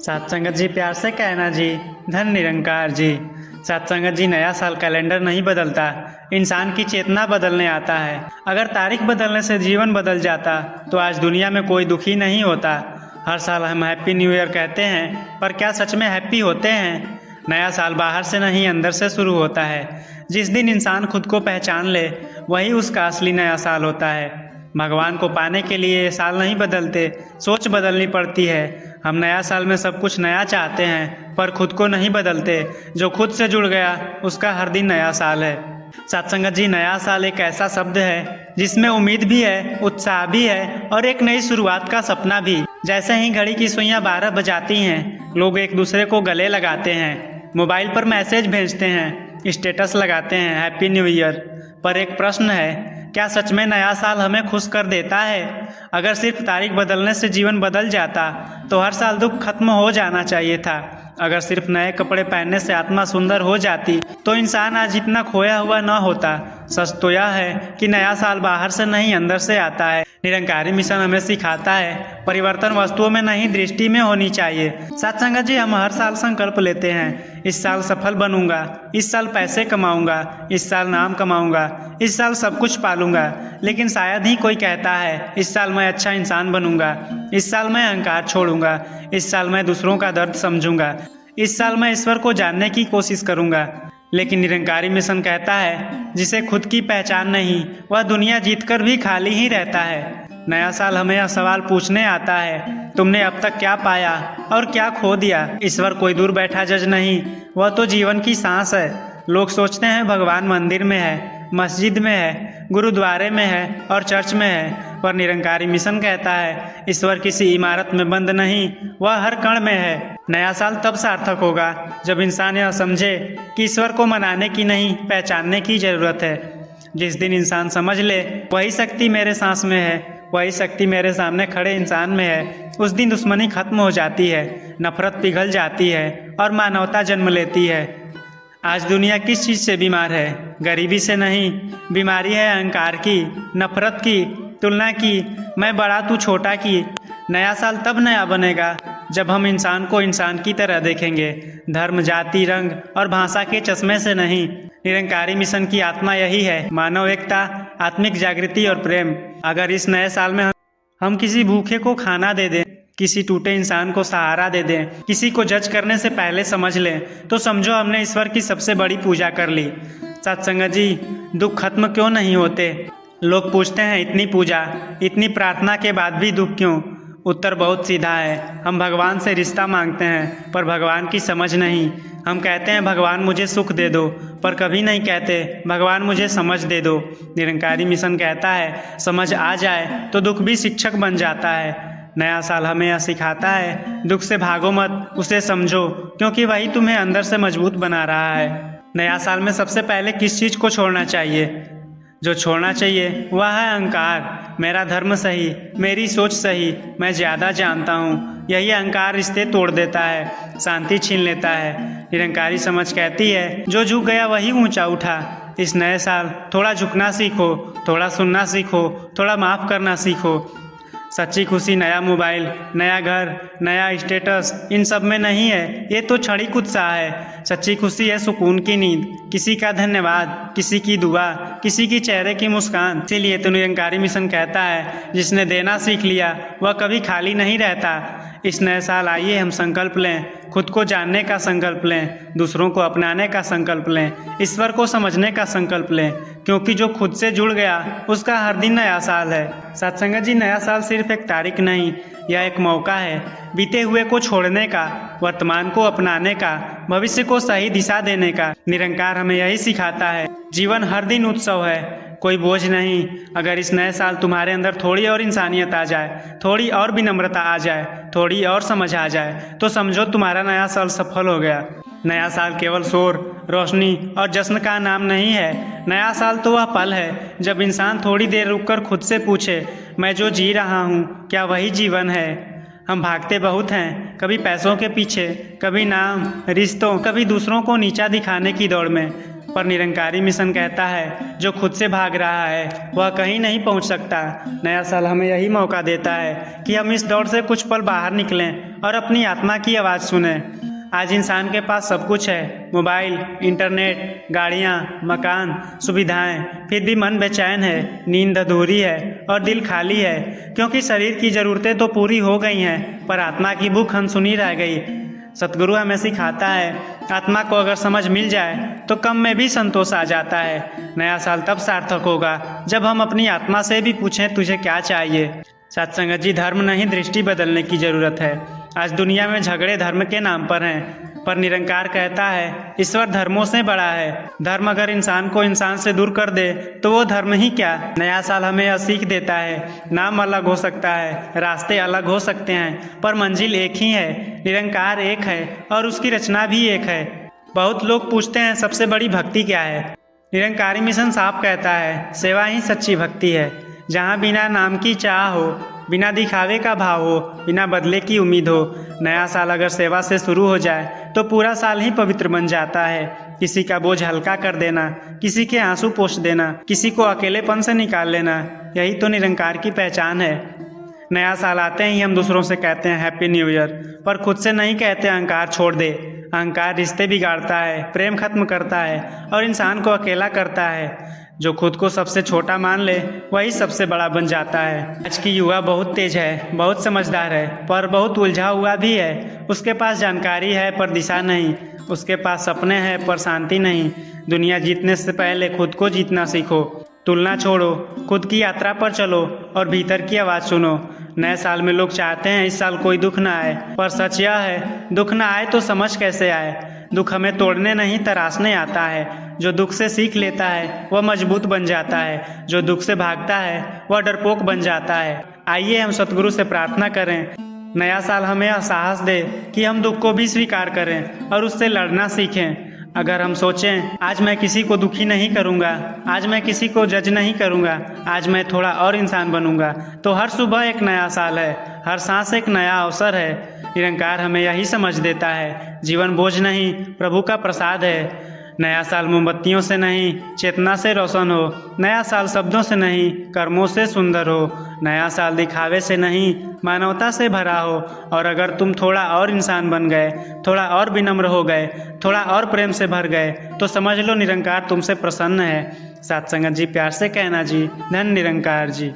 सत्संगत जी, प्यार से कहना जी। धन निरंकार जी। सत्संगत जी, नया साल कैलेंडर नहीं बदलता, इंसान की चेतना बदलने आता है। अगर तारीख बदलने से जीवन बदल जाता तो आज दुनिया में कोई दुखी नहीं होता। हर साल हम हैप्पी न्यू ईयर कहते हैं, पर क्या सच में हैप्पी होते हैं? नया साल बाहर से नहीं, अंदर से शुरू होता है। जिस दिन इंसान खुद को पहचान ले, वही उसका असली नया साल होता है। भगवान को पाने के लिए ये साल नहीं बदलते, सोच बदलनी पड़ती है। हम नया साल में सब कुछ नया चाहते हैं, पर खुद को नहीं बदलते। जो खुद से जुड़ गया, उसका हर दिन नया साल है। सत्संगत जी, नया साल एक ऐसा शब्द है जिसमें उम्मीद भी है, उत्साह भी है और एक नई शुरुआत का सपना भी। जैसे ही घड़ी की सुइयां 12 बजाती हैं, लोग एक दूसरे को गले लगाते हैं, मोबाइल पर मैसेज भेजते हैं, स्टेटस लगाते हैं हैप्पी न्यू ईयर। पर एक प्रश्न है, क्या सच में नया साल हमें खुश कर देता है? अगर सिर्फ तारीख बदलने से जीवन बदल जाता तो हर साल दुख खत्म हो जाना चाहिए था। अगर सिर्फ नए कपड़े पहनने से आत्मा सुंदर हो जाती तो इंसान आज इतना खोया हुआ न होता। सच तो यह है कि नया साल बाहर से नहीं, अंदर से आता है। निरंकारी मिशन हमें सिखाता है, परिवर्तन वस्तुओं में नहीं, दृष्टि में होनी चाहिए। सत्संगत जी, हम हर साल संकल्प लेते हैं, इस साल सफल बनूंगा, इस साल पैसे कमाऊंगा, इस साल नाम कमाऊंगा, इस साल सब कुछ पालूंगा। लेकिन शायद ही कोई कहता है, इस साल मैं अच्छा इंसान बनूंगा, इस साल मैं अहंकार छोड़ूंगा, इस साल मैं दूसरों का दर्द समझूंगा, इस साल मैं ईश्वर को जानने की कोशिश करूंगा। लेकिन निरंकारी मिशन कहता है, जिसे खुद की पहचान नहीं, वह दुनिया जीतकर भी खाली ही रहता है। नया साल हमें यह सवाल पूछने आता है, तुमने अब तक क्या पाया और क्या खो दिया? ईश्वर कोई दूर बैठा जज नहीं, वह तो जीवन की सांस है। लोग सोचते हैं भगवान मंदिर में है, मस्जिद में है, गुरुद्वारे में है और चर्च में है, पर निरंकारी मिशन कहता है, ईश्वर किसी इमारत में बंद नहीं, वह हर कण में है। नया साल तब सार्थक होगा जब इंसान यह समझे कि ईश्वर को मनाने की नहीं, पहचानने की जरूरत है। जिस दिन इंसान समझ ले, वही शक्ति मेरे सांस में है, वही शक्ति मेरे सामने खड़े इंसान में है, उस दिन दुश्मनी खत्म हो जाती है, नफरत पिघल जाती है और मानवता जन्म लेती है। आज दुनिया किस चीज़ से बीमार है? गरीबी से नहीं, बीमारी है अहंकार की, नफरत की, तुलना की, मैं बड़ा तू छोटा की। नया साल तब नया बनेगा जब हम इंसान को इंसान की तरह देखेंगे, धर्म, जाति, रंग और भाषा के चश्मे से नहीं। निरंकारी मिशन की आत्मा यही है, मानव एकता, आत्मिक जागृति और प्रेम। अगर इस नए साल में हम किसी भूखे को खाना दे दें, किसी टूटे इंसान को सहारा दे दें, किसी को जज करने से पहले समझ लें, तो समझो हमने ईश्वर की सबसे बड़ी पूजा कर ली। सत्संगत जी, दुख खत्म क्यों नहीं होते? लोग पूछते हैं, इतनी पूजा, इतनी प्रार्थना के बाद भी दुख क्यों? उत्तर बहुत सीधा है, हम भगवान से रिश्ता मांगते हैं, पर भगवान की समझ नहीं। हम कहते हैं भगवान मुझे सुख दे दो, पर कभी नहीं कहते भगवान मुझे समझ दे दो। निरंकारी मिशन कहता है, समझ आ जाए तो दुख भी शिक्षक बन जाता है। नया साल हमें यह सिखाता है, दुख से भागो मत, उसे समझो, क्योंकि वही तुम्हें अंदर से मजबूत बना रहा है। नया साल में सबसे पहले किस चीज़ को छोड़ना चाहिए? जो छोड़ना चाहिए वह है अहंकार। मेरा धर्म सही, मेरी सोच सही, मैं ज़्यादा जानता हूँ। यही अहंकार रिश्ते तोड़ देता है, शांति छीन लेता है। निरंकारी समझ कहती है, जो झुक गया वही ऊंचा उठा। इस नए साल थोड़ा झुकना सीखो, थोड़ा सुनना सीखो, थोड़ा माफ़ करना सीखो। सच्ची खुशी नया मोबाइल, नया घर, नया स्टेटस, इन सब में नहीं है, ये तो क्षणिक उत्साह है। सच्ची खुशी है सुकून की नींद, किसी का धन्यवाद, किसी की दुआ, किसी की चेहरे की मुस्कान। इसीलिए तो निरंकारी मिशन कहता है, जिसने देना सीख लिया वह कभी खाली नहीं रहता। इस नए साल आइए हम संकल्प लें, खुद को जानने का संकल्प लें, दूसरों को अपनाने का संकल्प लें, ईश्वर को समझने का संकल्प लें, क्योंकि जो खुद से जुड़ गया उसका हर दिन नया साल है। सत्संगत जी, नया साल सिर्फ एक तारीख नहीं, यह एक मौका है बीते हुए को छोड़ने का, वर्तमान को अपनाने का, भविष्य को सही दिशा देने का। निरंकार हमें यही सिखाता है, जीवन हर दिन उत्सव है, कोई बोझ नहीं। अगर इस नए साल तुम्हारे अंदर थोड़ी और इंसानियत आ जाए, थोड़ी और विनम्रता आ जाए, थोड़ी और समझ आ जाए, तो समझो तुम्हारा नया साल सफल हो गया। नया साल केवल शोर, रोशनी और जश्न का नाम नहीं है। नया साल तो वह पल है जब इंसान थोड़ी देर रुककर खुद से पूछे, मैं जो जी रहा हूँ क्या वही जीवन है? हम भागते बहुत हैं, कभी पैसों के पीछे, कभी नाम, रिश्तों, कभी दूसरों को नीचा दिखाने की दौड़ में। पर निरंकारी मिशन कहता है जो खुद से भाग रहा है वह कहीं नहीं पहुंच सकता। नया साल हमें यही मौका देता है कि हम इस दौड़ से कुछ पल बाहर निकलें और अपनी आत्मा की आवाज़ सुनें। आज इंसान के पास सब कुछ है, मोबाइल, इंटरनेट, गाड़ियाँ, मकान, सुविधाएं, फिर भी मन बेचैन है, नींद अधूरी है और दिल खाली है, क्योंकि शरीर की ज़रूरतें तो पूरी हो गई हैं पर आत्मा की भूख अनसुनी रह गई। सतगुरु हमें सिखाता है आत्मा को अगर समझ मिल जाए तो कम में भी संतोष आ जाता है। नया साल तब सार्थक होगा जब हम अपनी आत्मा से भी पूछें तुझे क्या चाहिए। सत्संगत जी, धर्म नहीं दृष्टि बदलने की ज़रूरत है। आज दुनिया में झगड़े धर्म के नाम पर हैं, पर निरंकार कहता है ईश्वर धर्मों से बड़ा है। धर्म अगर इंसान को इंसान से दूर कर दे तो वो धर्म ही क्या। नया साल हमें यह सीख देता है नाम अलग हो सकता है, रास्ते अलग हो सकते हैं, पर मंजिल एक ही है। निरंकार एक है और उसकी रचना भी एक है। बहुत लोग पूछते हैं सबसे बड़ी भक्ति क्या है। निरंकारी मिशन साफ कहता है सेवा ही सच्ची भक्ति है। जहाँ बिना नाम की चाह हो, बिना दिखावे का भाव हो, बिना बदले की उम्मीद हो। नया साल अगर सेवा से शुरू हो जाए तो पूरा साल ही पवित्र बन जाता है। किसी का बोझ हल्का कर देना, किसी के आंसू पोंछ देना, किसी को अकेलेपन से निकाल लेना, यही तो निरंकार की पहचान है। नया साल आते ही हम दूसरों से कहते हैं हैप्पी न्यू ईयर, पर खुद से नहीं कहते अहंकार छोड़ दे। अहंकार रिश्ते बिगाड़ता है, प्रेम खत्म करता है और इंसान को अकेला करता है। जो खुद को सबसे छोटा मान ले वही सबसे बड़ा बन जाता है। आज की युवा बहुत तेज है, बहुत समझदार है, पर बहुत उलझा हुआ भी है। उसके पास जानकारी है पर दिशा नहीं, उसके पास सपने हैं पर शांति नहीं। दुनिया जीतने से पहले खुद को जीतना सीखो। तुलना छोड़ो, खुद की यात्रा पर चलो और भीतर की आवाज़ सुनो। नए साल में लोग चाहते हैं इस साल कोई दुख ना आए, पर सच यह है दुख ना आए तो समझ कैसे आए। दुख हमें तोड़ने नहीं तराशने आता है। जो दुख से सीख लेता है वह मजबूत बन जाता है, जो दुख से भागता है वह डरपोक बन जाता है। आइए हम सतगुरु से प्रार्थना करें नया साल हमें साहस दे कि हम दुख को भी स्वीकार करें और उससे लड़ना सीखें। अगर हम सोचें आज मैं किसी को दुखी नहीं करूँगा, आज मैं किसी को जज नहीं करूँगा, आज मैं थोड़ा और इंसान बनूँगा, तो हर सुबह एक नया साल है, हर सांस एक नया अवसर है। निरंकार हमें यही समझ देता है जीवन बोझ नहीं प्रभु का प्रसाद है। नया साल मोमबत्तियों से नहीं चेतना से रोशन हो। नया साल शब्दों से नहीं कर्मों से सुंदर हो। नया साल दिखावे से नहीं मानवता से भरा हो। और अगर तुम थोड़ा और इंसान बन गए, थोड़ा और विनम्र हो गए, थोड़ा और प्रेम से भर गए तो समझ लो निरंकार तुमसे प्रसन्न है। सत्संगत जी, प्यार से कहना जी, धन निरंकार जी।